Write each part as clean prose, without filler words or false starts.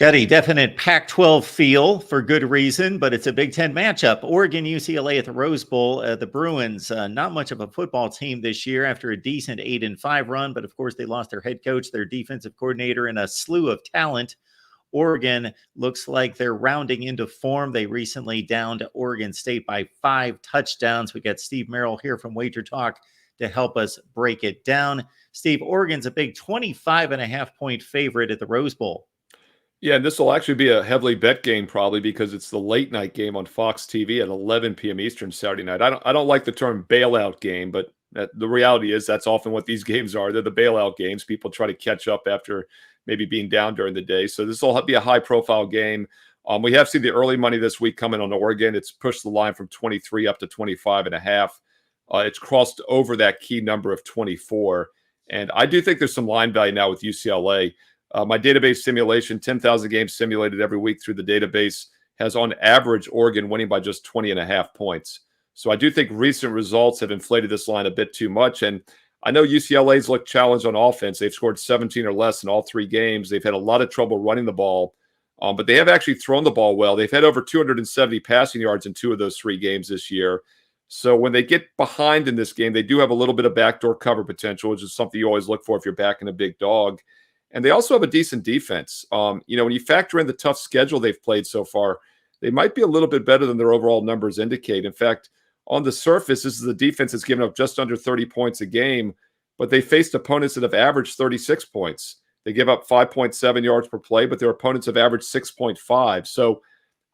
Got a definite Pac-12 feel for good reason, but it's a Big Ten matchup. Oregon, UCLA at the Rose Bowl. The Bruins, not much of a football team this year after a decent 8-5 run, but of course they lost their head coach, their defensive coordinator, and a slew of talent. Oregon looks like they're rounding into form. They recently downed Oregon State by 5 touchdowns. We got Steve Merrill here from Wager Talk to help us break it down. Steve, Oregon's a big 25.5-point favorite at the Rose Bowl. Yeah, and this will actually be a heavily bet game probably because it's the late night game on Fox TV at 11 p.m. Eastern Saturday night. I don't like the term bailout game, but the reality is that's often what these games are. They're the bailout games. People try to catch up after maybe being down during the day. So this will be a high-profile game. We have seen the early money this week coming on Oregon. It's pushed the line from 23 up to 25.5. It's crossed over that key number of 24. And I do think there's some line value now with UCLA. My database simulation, 10,000 games simulated every week through the database, has on average Oregon winning by just 20.5 points. So I do think recent results have inflated this line a bit too much. And I know UCLA's looked challenged on offense. They've scored 17 or less in all 3 games. They've had a lot of trouble running the ball, but they have actually thrown the ball well. They've had over 270 passing yards in 2 of those 3 games this year. So when they get behind in this game, they do have a little bit of backdoor cover potential, which is something you always look for if you're backing a big dog. And they also have a decent defense. When you factor in the tough schedule they've played so far, they might be a little bit better than their overall numbers indicate. In fact, on the surface, this is a defense that's given up just under 30 points a game, but they faced opponents that have averaged 36 points. They give up 5.7 yards per play, but their opponents have averaged 6.5. So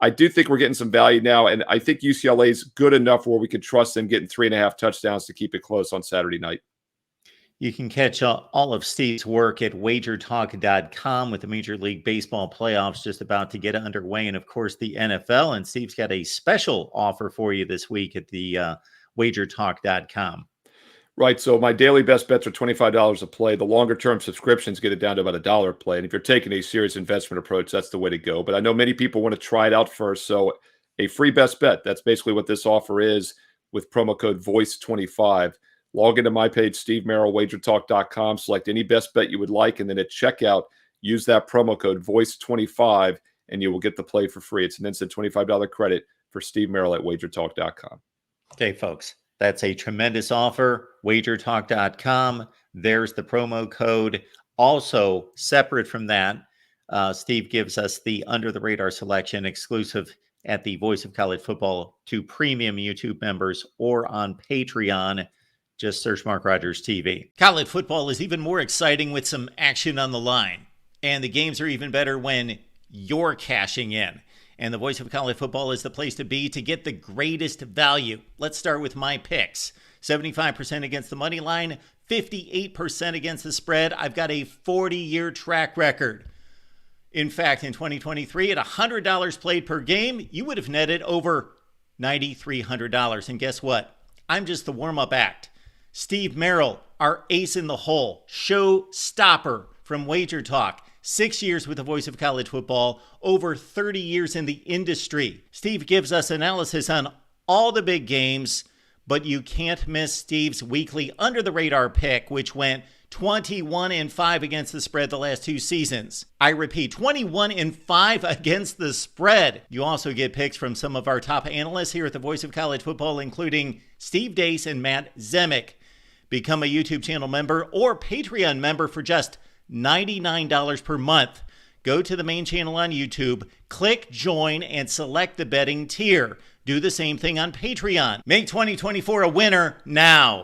I do think we're getting some value now, and I think UCLA is good enough where we could trust them getting 3.5 touchdowns to keep it close on Saturday night. You can catch all of Steve's work at wagertalk.com with the Major League Baseball playoffs just about to get underway. And, of course, the NFL. And Steve's got a special offer for you this week at the wagertalk.com. Right. So my daily best bets are $25 a play. The longer-term subscriptions get it down to about $1 a play. And if you're taking a serious investment approach, that's the way to go. But I know many people want to try it out first. So a free best bet, that's basically what this offer is with promo code VOICE25. Log into my page, Steve Merrill, wagertalk.com, select any best bet you would like, and then at checkout, use that promo code VOICE25, and you will get the play for free. It's an instant $25 credit for Steve Merrill at wagertalk.com. Okay, folks, that's a tremendous offer. Wagertalk.com. There's the promo code. Also, separate from that, Steve gives us the under-the-radar selection exclusive at the Voice of College Football to premium YouTube members or on Patreon. Just search Mark Rogers TV. College football is even more exciting with some action on the line. And the games are even better when you're cashing in. And the Voice of College Football is the place to be to get the greatest value. Let's start with my picks. 75% against the money line, 58% against the spread. I've got a 40-year track record. In fact, in 2023, at $100 played per game, you would have netted over $9,300. And guess what? I'm just the warm-up act. Steve Merrill, our ace in the hole, show stopper from Wager Talk. 6 years with the Voice of College Football, over 30 years in the industry. Steve gives us analysis on all the big games, but you can't miss Steve's weekly under-the-radar pick, which went 21-5 against the spread the last 2 seasons. I repeat, 21-5 against the spread. You also get picks from some of our top analysts here at the Voice of College Football, including Steve Dace and Matt Zemek. Become a YouTube channel member or Patreon member for just $99 per month. Go to the main channel on YouTube, click join, and select the betting tier. Do the same thing on Patreon. Make 2024 a winner now.